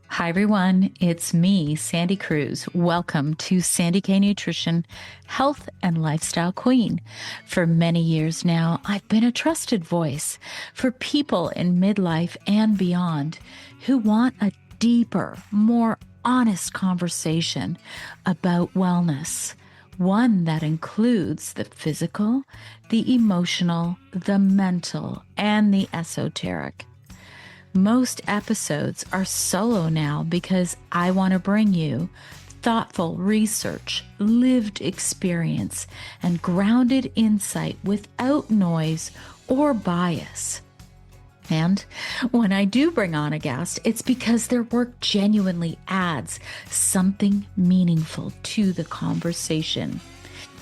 Hi, everyone. It's me, Sandy Cruz. Welcome to Sandy K Nutrition, Health and Lifestyle Queen. For many years now, I've been a trusted voice for people in midlife and beyond who want a deeper, more honest conversation about wellness. One that includes the physical, the emotional, the mental, and the esoteric. Most episodes are solo now because I want to bring you thoughtful research, lived experience, and grounded insight without noise or bias. And when I do bring on a guest, it's because their work genuinely adds something meaningful to the conversation.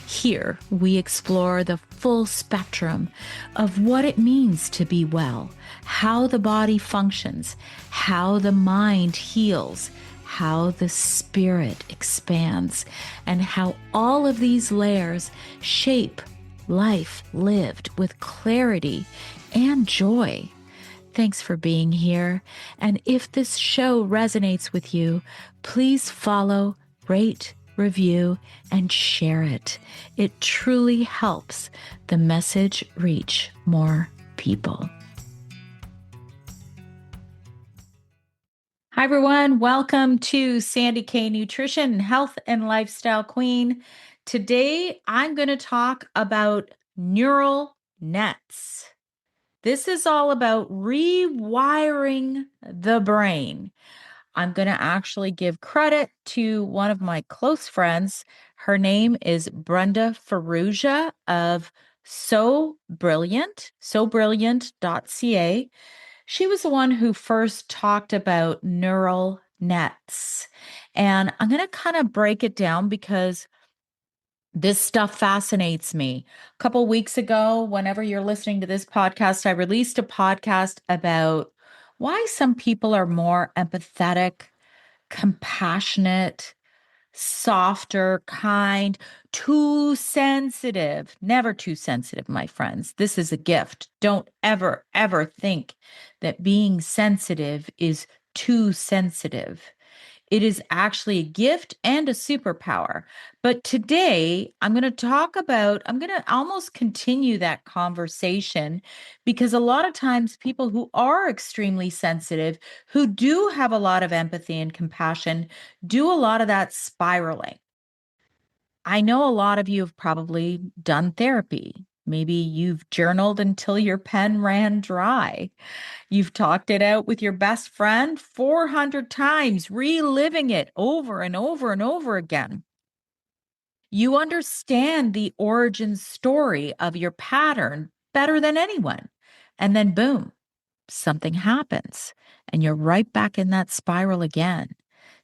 Here, we explore the full spectrum of what it means to be well, how the body functions, how the mind heals, how the spirit expands, and how all of these layers shape life lived with clarity and joy. Thanks for being here. And if this show resonates with you, please follow, rate, review, and share it. It truly helps the message reach more people. Hi, everyone. Welcome to Sandy K Nutrition, Health and Lifestyle Queen. Today, I'm going to talk about neural nets. This is all about rewiring the brain. I'm going to actually give credit to one of my close friends. Her name is Brenda Ferrugia of sobrilliant.ca. She was the one who first talked about neural nets. And I'm going to kind of break it down because this stuff fascinates me. A couple weeks ago, whenever you're listening to this podcast, I released a podcast about why some people are more empathetic, compassionate, softer, kind, too sensitive. Never too sensitive, my friends. This is a gift. Don't ever, ever think that being sensitive is too sensitive. It is actually a gift and a superpower. But today I'm going to almost continue that conversation because a lot of times people who are extremely sensitive, who do have a lot of empathy and compassion, do a lot of that spiraling. I know a lot of you have probably done therapy. Maybe you've journaled until your pen ran dry. You've talked it out with your best friend 400 times, reliving it over and over and over again. You understand the origin story of your pattern better than anyone. And then, boom, something happens, and you're right back in that spiral again.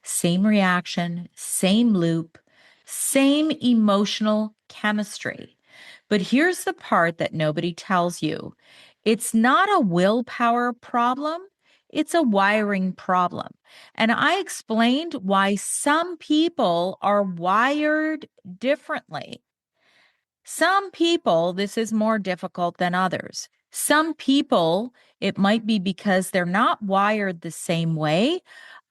Same reaction, same loop, same emotional chemistry. But here's the part that nobody tells you. It's not a willpower problem, it's a wiring problem. And I explained why some people are wired differently. Some people, this is more difficult than others. Some people, it might be because they're not wired the same way.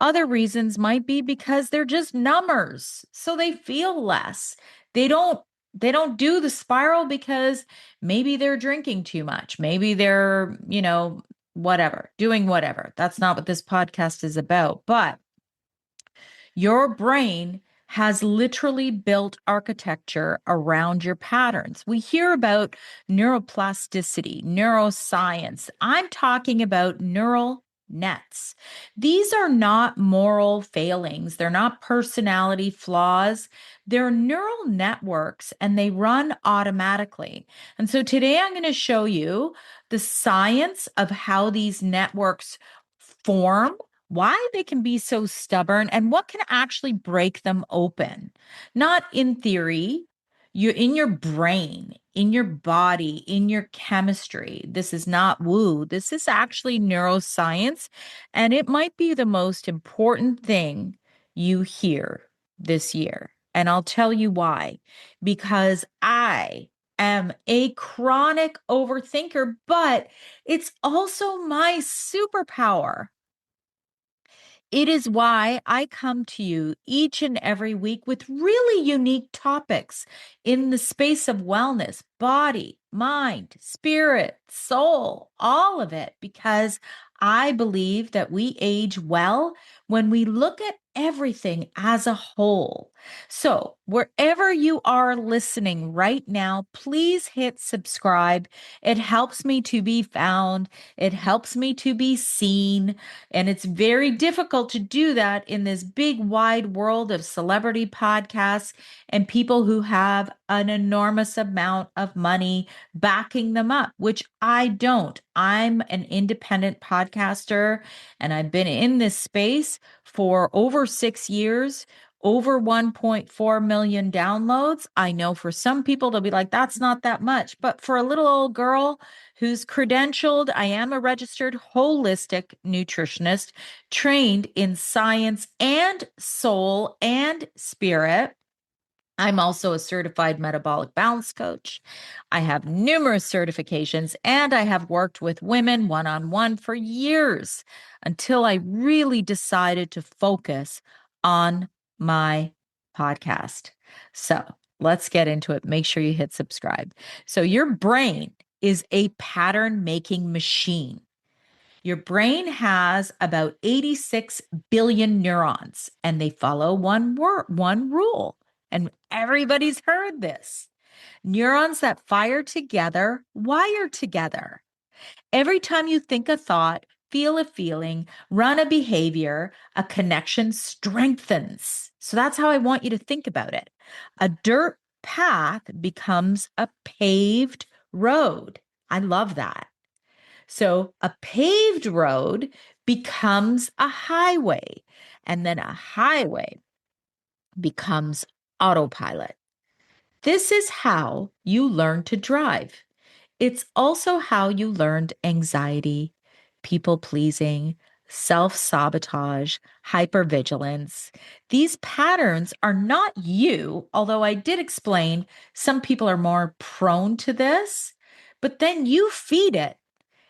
Other reasons might be because they're just numbers, so they feel less. They don't they don't do the spiral because maybe they're drinking too much. Maybe they're, whatever, doing whatever. That's not what this podcast is about. But your brain has literally built architecture around your patterns. We hear about neuroplasticity, neuroscience. I'm talking about neural nets. These are not moral failings, they're not personality flaws. They're neural networks and they run automatically. And so today I'm going to show you the science of how these networks form, why they can be so stubborn, and what can actually break them open. Not in theory, you're in your brain, in your body, in your chemistry. This is not woo. This is actually neuroscience, and it might be the most important thing you hear this year. And I'll tell you why. Because I am a chronic overthinker, but it's also my superpower. It is why I come to you each and every week with really unique topics in the space of wellness, body, mind, spirit, soul, all of it, because I believe that we age well when we look at everything as a whole. So, wherever you are listening right now, please hit subscribe. It helps me to be found, it helps me to be seen. And it's very difficult to do that in this big, wide world of celebrity podcasts and people who have an enormous amount of money backing them up, which I don't. I'm an independent podcaster and I've been in this space for over 6 years. Over 1.4 million downloads. I know for some people, they'll be like, that's not that much. But for a little old girl who's credentialed, I am a registered holistic nutritionist trained in science and soul and spirit. I'm also a certified metabolic balance coach. I have numerous certifications and I have worked with women one on one for years until I really decided to focus on my podcast. So let's get into it. Make sure you hit subscribe. So, your brain is a pattern making machine. Your brain has about 86 billion neurons and they follow one rule. And everybody's heard this. Neurons that fire together wire together. Every time you think a thought, feel a feeling, run a behavior, a connection strengthens. So that's how I want you to think about it. A dirt path becomes a paved road. I love that. So a paved road becomes a highway, and then a highway becomes autopilot. This is how you learn to drive. It's also how you learned anxiety, people pleasing, self sabotage, hypervigilance. These patterns are not you, although I did explain some people are more prone to this, but then you feed it.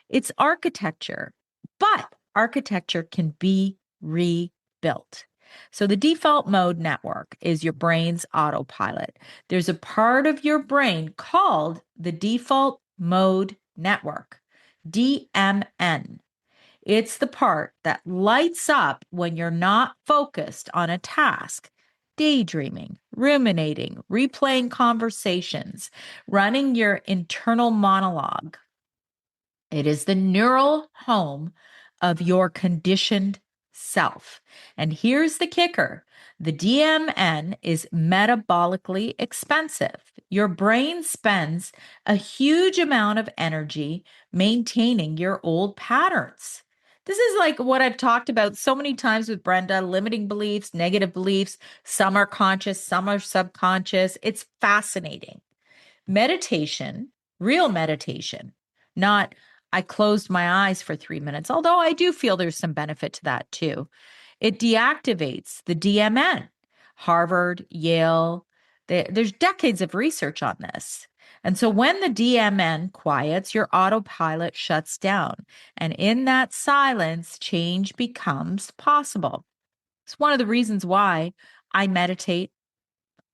It's architecture, but architecture can be rebuilt. So, the default mode network is your brain's autopilot. There's a part of your brain called the default mode network, DMN. It's the part that lights up when you're not focused on a task, daydreaming, ruminating, replaying conversations, running your internal monologue. It is the neural home of your conditioned self. And here's the kicker: the DMN is metabolically expensive. Your brain spends a huge amount of energy maintaining your old patterns. This is like what I've talked about so many times with Brenda: limiting beliefs, negative beliefs. Some are conscious, some are subconscious. It's fascinating. Meditation, real meditation, not I closed my eyes for 3 minutes, although I do feel there's some benefit to that too. It deactivates the DMN. Harvard, Yale, there's decades of research on this. And so when the DMN quiets, your autopilot shuts down. And in that silence, change becomes possible. It's one of the reasons why I meditate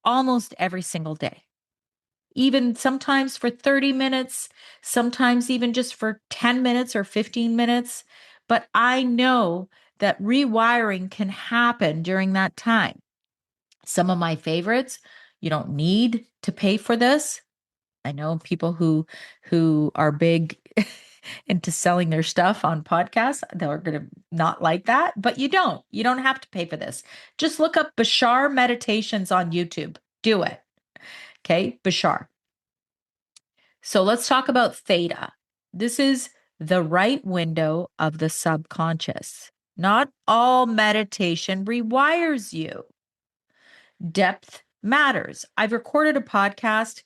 almost every single day, even sometimes for 30 minutes, sometimes even just for 10 minutes or 15 minutes. But I know that rewiring can happen during that time. Some of my favorites, you don't need to pay for this. I know people who are big into selling their stuff on podcasts, they're going to not like that, but you don't. You don't have to pay for this. Just look up Bashar meditations on YouTube. Do it. Okay, Bashar. So let's talk about theta. This is the right window of the subconscious. Not all meditation rewires you. Depth matters. I've recorded a podcast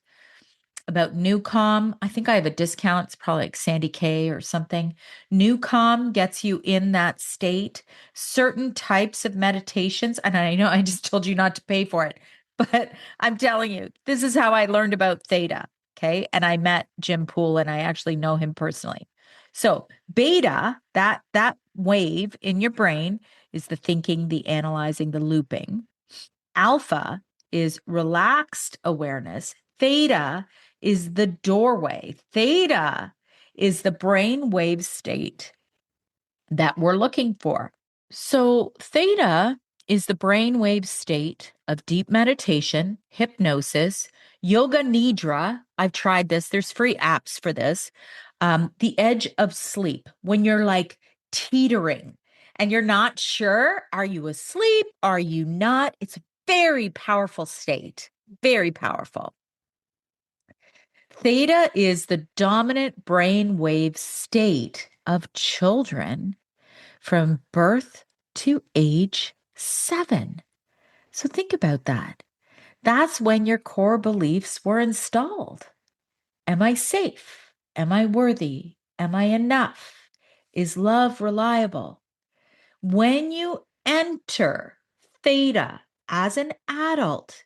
about Newcom. I think I have a discount. It's probably like Sandy K or something. Newcom gets you in that state. Certain types of meditations, and I know I just told you not to pay for it, but I'm telling you, this is how I learned about theta. Okay. And I met Jim Poole and I actually know him personally. So beta, that wave in your brain is the thinking, the analyzing, the looping. Alpha is relaxed awareness. Theta is the doorway. Theta is the brain wave state that we're looking for. So, theta is the brainwave state of deep meditation, hypnosis, yoga nidra. I've tried this, there's free apps for this. The edge of sleep, when you're like teetering and you're not sure, are you asleep? Are you not? It's a very powerful state, very powerful. Theta is the dominant brainwave state of children from birth to age 7. So think about that. That's when your core beliefs were installed. Am I safe? Am I worthy? Am I enough? Is love reliable? When you enter theta as an adult,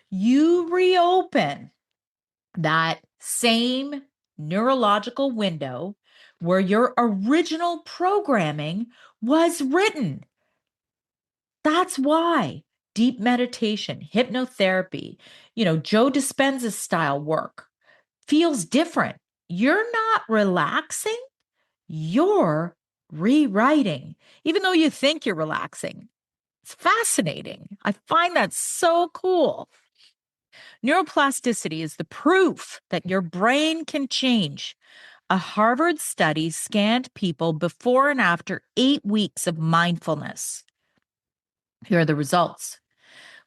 you reopen that same neurological window where your original programming was written. That's why deep meditation, hypnotherapy, Joe Dispenza's style work feels different. You're not relaxing, you're rewriting, even though you think you're relaxing. It's fascinating. I find that so cool. Neuroplasticity is the proof that your brain can change. A Harvard study scanned people before and after 8 weeks of mindfulness. Here are the results.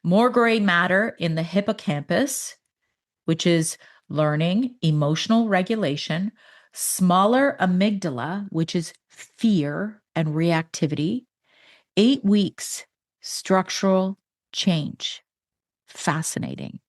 More gray matter in the hippocampus, which is learning, emotional regulation, smaller amygdala, which is fear and reactivity. 8 weeks, structural change. Fascinating.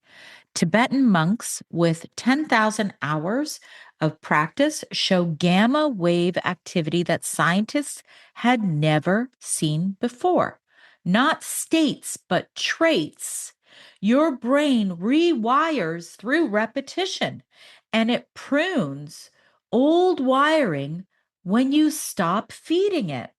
Tibetan monks with 10,000 hours of practice show gamma wave activity that scientists had never seen before. Not states, but traits. Your brain rewires through repetition and it prunes old wiring when you stop feeding it.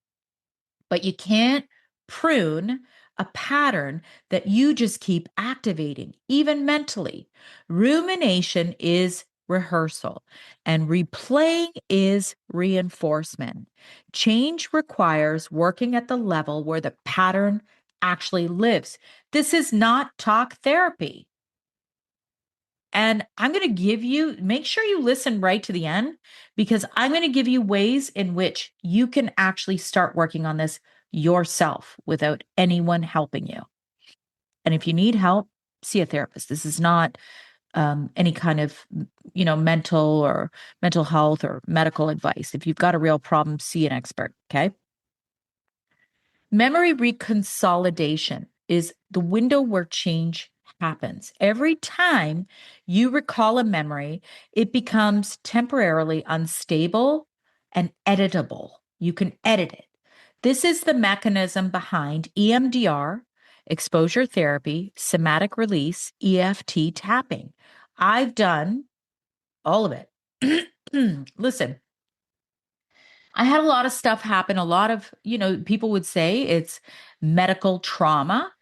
But you can't prune a pattern that you just keep activating, even mentally. Rumination is rehearsal, and replaying is reinforcement. Change requires working at the level where the pattern actually lives. This is not talk therapy. And I'm going to give you, make sure you listen right to the end, because I'm going to give you ways in which you can actually start working on this yourself without anyone helping you. And if you need help, see a therapist. This is not any kind of, mental or mental health or medical advice. If you've got a real problem, see an expert. Okay. Memory reconsolidation is the window where change happens. Every time you recall a memory, it becomes temporarily unstable and editable. You can edit it. This is the mechanism behind EMDR, exposure therapy, somatic release, EFT tapping. I've done all of it. Listen, I had a lot of stuff happen. A lot of, people would say it's medical trauma.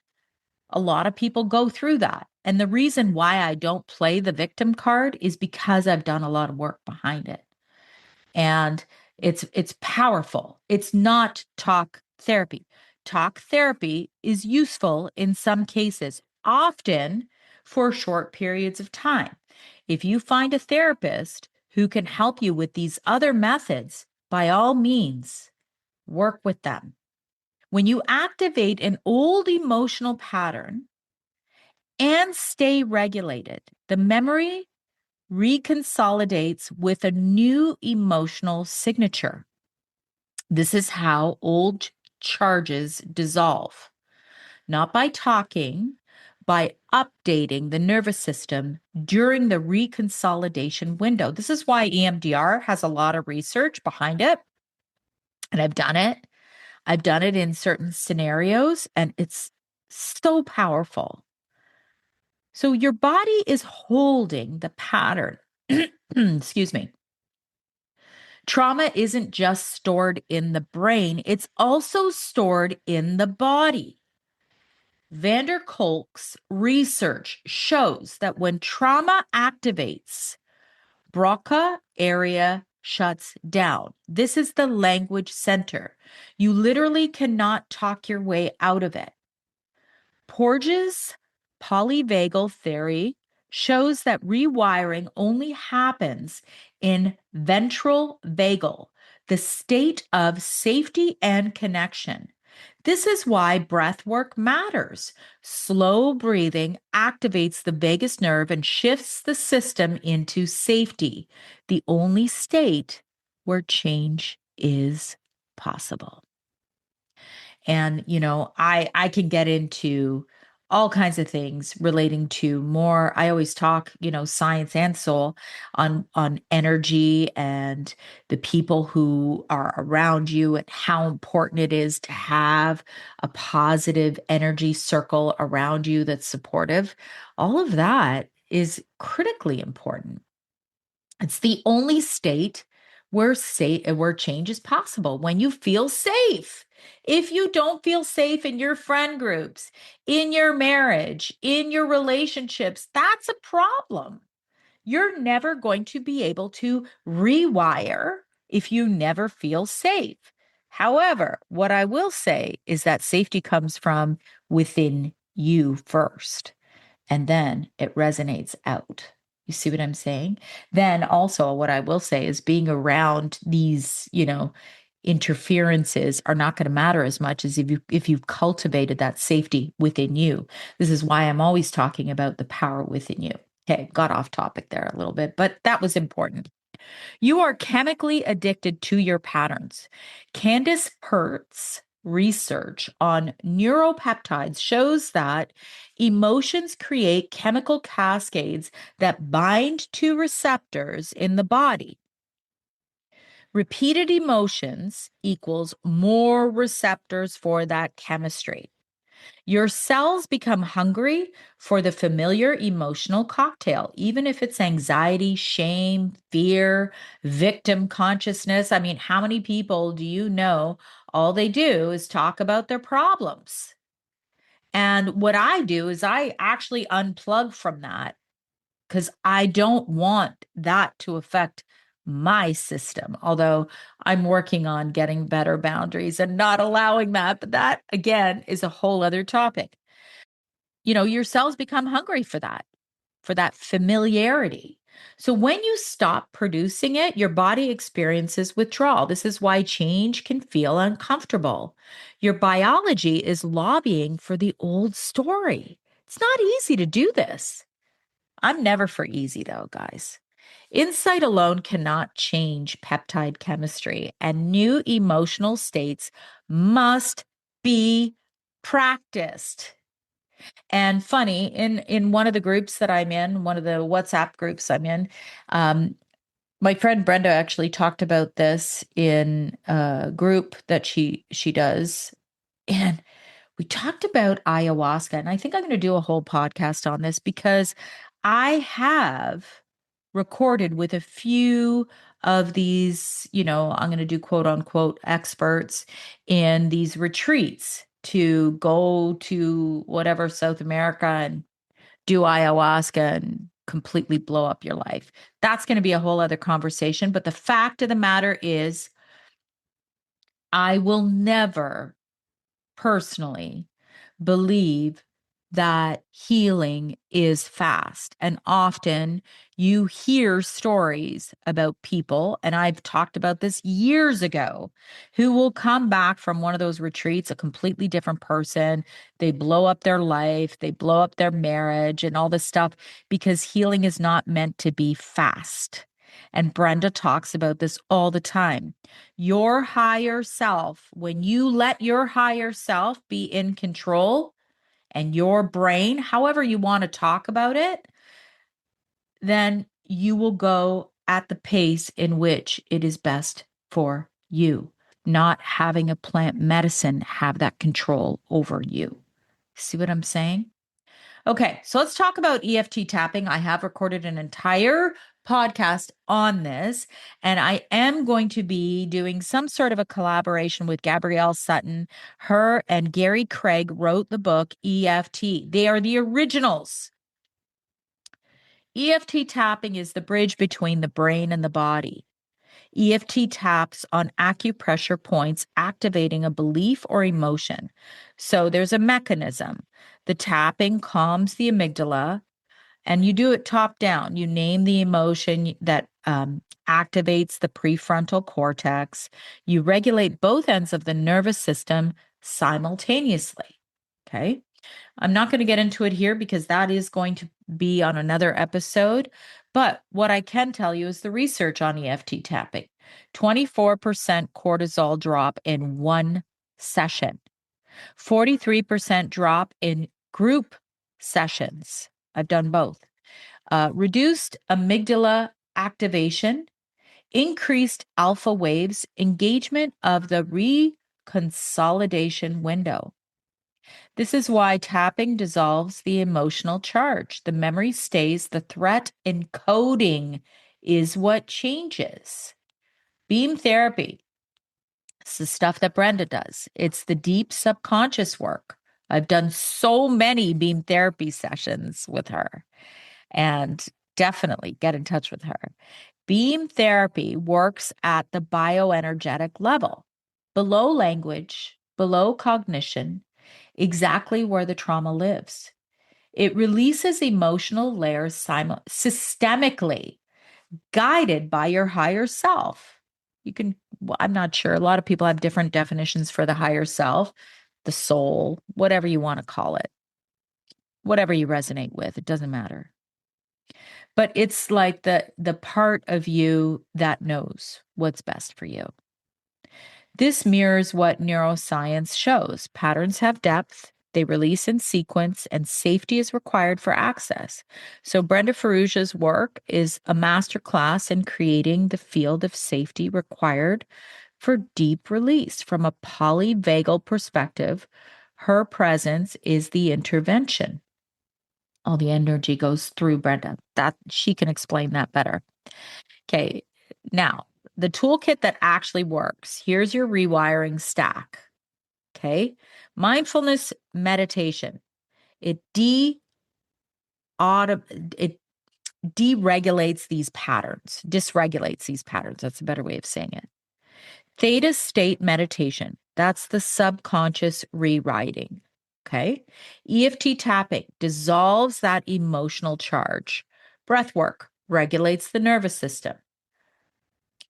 A lot of people go through that. And the reason why I don't play the victim card is because I've done a lot of work behind it. And it's powerful. It's not talk therapy. Talk therapy is useful in some cases, often for short periods of time. If you find a therapist who can help you with these other methods, by all means, work with them. When you activate an old emotional pattern and stay regulated, the memory reconsolidates with a new emotional signature. This is how old charges dissolve, not by talking, by updating the nervous system during the reconsolidation window. This is why EMDR has a lot of research behind it. And I've done it. I've done it in certain scenarios, and it's so powerful. So your body is holding the pattern, excuse me, Trauma isn't just stored in the brain, it's also stored in the body. Vander Kolk's research shows that when trauma activates, Broca area shuts down. This is the language center. You literally cannot talk your way out of it. Porges' polyvagal theory shows that rewiring only happens in ventral vagal, the state of safety and connection. This is why breath work matters. Slow breathing activates the vagus nerve and shifts the system into safety, the only state where change is possible. And, I can get into all kinds of things relating to more. I always talk, science and soul on energy and the people who are around you and how important it is to have a positive energy circle around you that's supportive. All of that is critically important. It's the only state where change is possible, when you feel safe. If you don't feel safe in your friend groups, in your marriage, in your relationships, that's a problem. You're never going to be able to rewire if you never feel safe. However, what I will say is that safety comes from within you first, and then it resonates out. You see what I'm saying? Then also, what I will say is being around these, interferences are not going to matter as much as if you've cultivated that safety within you. This is why I'm always talking about the power within you. Okay, got off topic there a little bit, but that was important. You are chemically addicted to your patterns. Candace Pert's research on neuropeptides shows that emotions create chemical cascades that bind to receptors in the body. Repeated emotions equals more receptors for that chemistry. Your cells become hungry for the familiar emotional cocktail, even if it's anxiety, shame, fear, victim consciousness. I mean, how many people do you know all they do is talk about their problems? And what I do is I actually unplug from that because I don't want that to affect my system. Although I'm working on getting better boundaries and not allowing that. But that, again, is a whole other topic. Your cells become hungry for that familiarity. So when you stop producing it, your body experiences withdrawal. This is why change can feel uncomfortable. Your biology is lobbying for the old story. It's not easy to do this. I'm never for easy, though, guys. Insight alone cannot change peptide chemistry, and new emotional states must be practiced. And funny, in one of the groups that I'm in, one of the WhatsApp groups I'm in, um, my friend Brenda actually talked about this in a group that she does, and we talked about ayahuasca. And I think I'm going to do a whole podcast on this because I have recorded with a few of these, I'm going to do quote unquote experts in these retreats to go to whatever South America and do ayahuasca and completely blow up your life. That's going to be a whole other conversation. But the fact of the matter is, I will never personally believe that healing is fast. And often you hear stories about people, and I've talked about this years ago, who will come back from one of those retreats a completely different person. They blow up their life, they blow up their marriage, and all this stuff because healing is not meant to be fast. And Brenda talks about this all the time. Your higher self, when you let your higher self be in control and your brain, however you want to talk about it, then you will go at the pace in which it is best for you, not having a plant medicine have that control over you. See what I'm saying? Okay, so let's talk about EFT tapping. I have recorded an entire podcast on this. And I am going to be doing some sort of a collaboration with Gabrielle Sutton. Her and Gary Craig wrote the book EFT. They are the originals. EFT tapping is the bridge between the brain and the body. EFT taps on acupressure points, activating a belief or emotion. So there's a mechanism. The tapping calms the amygdala, and you do it top down. You name the emotion that activates the prefrontal cortex. You regulate both ends of the nervous system simultaneously. Okay. I'm not going to get into it here because that is going to be on another episode. But what I can tell you is the research on EFT tapping: 24% cortisol drop in one session, 43% drop in group sessions. I've done both. Reduced amygdala activation, increased alpha waves, engagement of the reconsolidation window. This is why tapping dissolves the emotional charge. The memory stays, the threat encoding is what changes. Beam therapy. It's the stuff that Brenda does. It's the deep subconscious work. I've done so many beam therapy sessions with her, and definitely get in touch with her. Beam therapy works at the bioenergetic level, below language, below cognition, exactly where the trauma lives. It releases emotional layers systemically, guided by your higher self. You can, well, I'm not sure. A lot of people have different definitions for the higher self, the soul, whatever you want to call it, whatever you resonate with. It doesn't matter. But it's like the part of you that knows what's best for you. This mirrors what neuroscience shows. Patterns have depth, they release in sequence, and safety is required for access. So Brenda Ferrugia's work is a masterclass in creating the field of safety required for deep release. From a polyvagal perspective, her presence is the intervention. All the energy goes through Brenda. That she can explain that better. Okay. Now, the toolkit that actually works. Here's your rewiring stack. Okay. Mindfulness meditation. It it deregulates these patterns, dysregulates these patterns. That's a better way of saying it. Theta state meditation. That's the subconscious rewriting. Okay. EFT tapping dissolves that emotional charge. Breath work regulates the nervous system.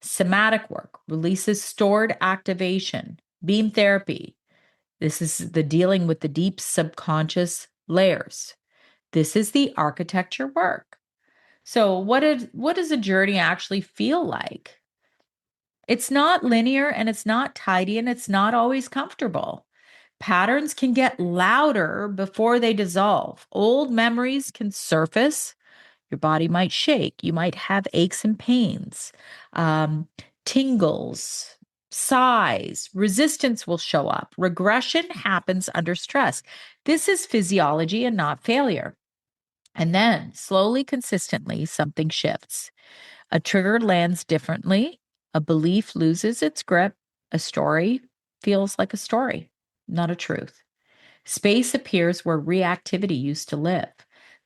Somatic work releases stored activation. Beam therapy. This is the dealing with the deep subconscious layers. This is the architecture work. So what does a journey actually feel like? It's not linear and it's not tidy and it's not always comfortable. Patterns can get louder before they dissolve. Old memories can surface. Your body might shake. You might have aches and pains, tingles, sighs, resistance will show up. Regression happens under stress. This is physiology and not failure. And then slowly, consistently, something shifts. A trigger lands differently. A belief loses its grip. A story feels like a story, not a truth. Space appears where reactivity used to live.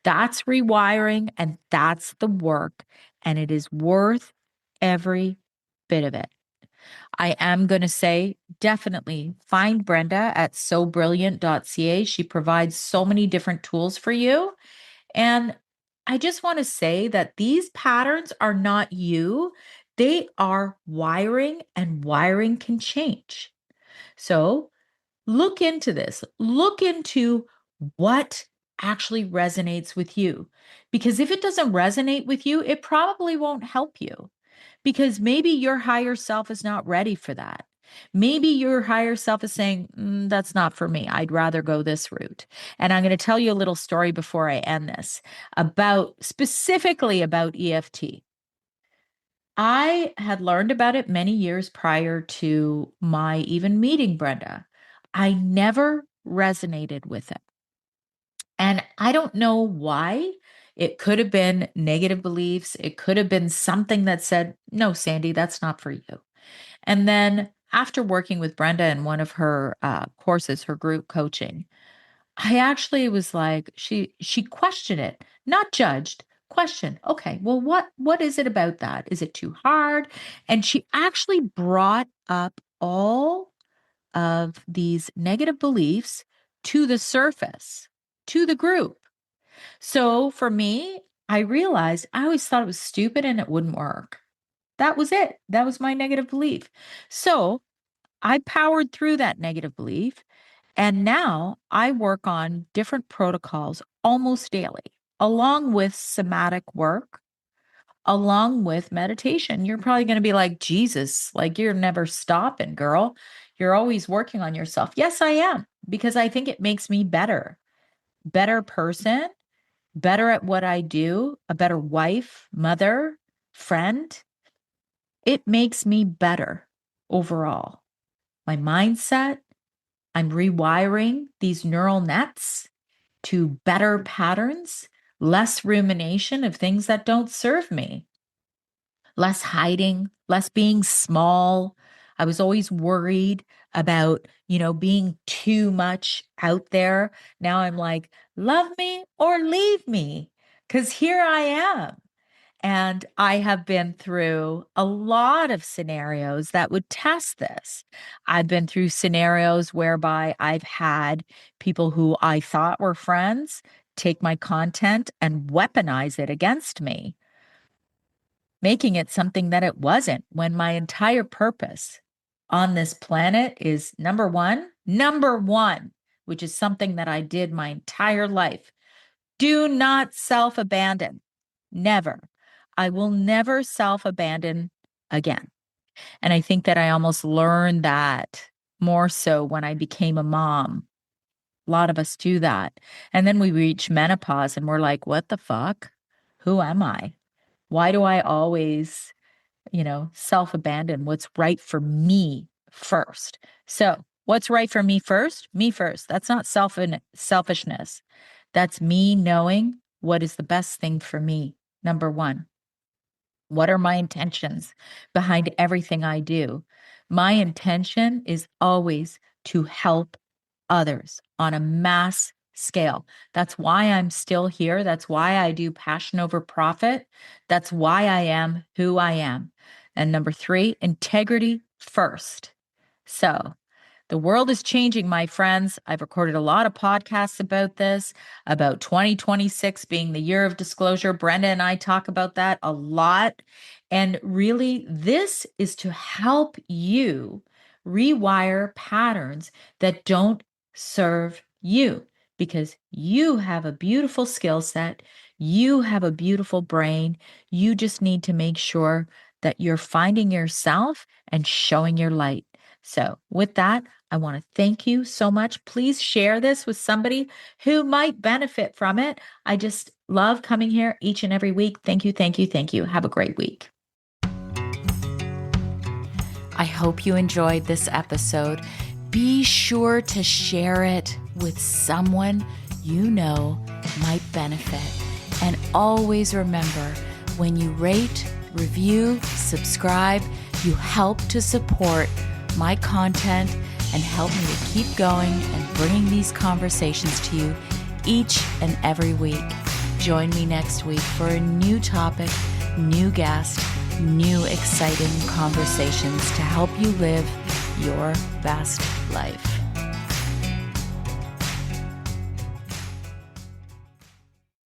That's rewiring, and that's the work, and it is worth every bit of it. I am going to say definitely find Brenda at sobrilliant.ca. She provides so many different tools for you. And I just want to say that these patterns are not you, they are wiring, and wiring can change. So look into this, look into what actually resonates with you. Because if it doesn't resonate with you, it probably won't help you because maybe your higher self is not ready for that. Maybe your higher self is saying, that's not for me. I'd rather go this route. And I'm going to tell you a little story before I end this about specifically about EFT. I had learned about it many years prior to my even meeting Brenda. I never resonated with it. And I don't know why. It could have been negative beliefs. It could have been something that said, no, Sandy, that's not for you. And then after working with Brenda in one of her courses, her group coaching, I actually was like, she questioned it, not judged, questioned. Okay, well, what is it about that? Is it too hard? And she actually brought up all of these negative beliefs to the surface, to the group. So for me, I realized I always thought it was stupid and it wouldn't work. That was it. That was my negative belief. So I powered through that negative belief. And now I work on different protocols almost daily, along with somatic work, along with meditation. You're probably going to be like, Jesus, like you're never stopping, girl. You're always working on yourself. Yes, I am, because I think it makes me better person, better at what I do, a better wife, mother, friend. It makes me better overall. My mindset, I'm rewiring these neural nets to better patterns, less rumination of things that don't serve me, less hiding, less being small. I was always worried about, being too much out there. Now I'm like, love me or leave me, because here I am. And I have been through a lot of scenarios that would test this. I've been through scenarios whereby I've had people who I thought were friends take my content and weaponize it against me, making it something that it wasn't, when my entire purpose on this planet is number one, which is something that I did my entire life. Do not self-abandon. Never. I will never self-abandon again. And I think that I almost learned that more so when I became a mom. A lot of us do that. And then we reach menopause and we're like, what the fuck? Who am I? Why do I always, self-abandon what's right for me first? So, what's right for me first? Me first. That's not selfishness. That's me knowing what is the best thing for me. Number one. What are my intentions behind everything I do? My intention is always to help others on a mass scale. That's why I'm still here. That's why I do passion over profit. That's why I am who I am. And number three, integrity first. So, the world is changing, my friends. I've recorded a lot of podcasts about this, about 2026 being the year of disclosure. Brenda and I talk about that a lot. And really, this is to help you rewire patterns that don't serve you, because you have a beautiful skill set. You have a beautiful brain. You just need to make sure that you're finding yourself and showing your light. So, with that, I want to thank you so much. Please share this with somebody who might benefit from it. I just love coming here each and every week. Thank you, thank you, thank you. Have a great week. I hope you enjoyed this episode. Be sure to share it with someone you know might benefit. And always remember, when you rate, review, subscribe, you help to support my content and help me to keep going and bringing these conversations to you each and every week. Join me next week for a new topic, new guest, new exciting conversations to help you live your best life.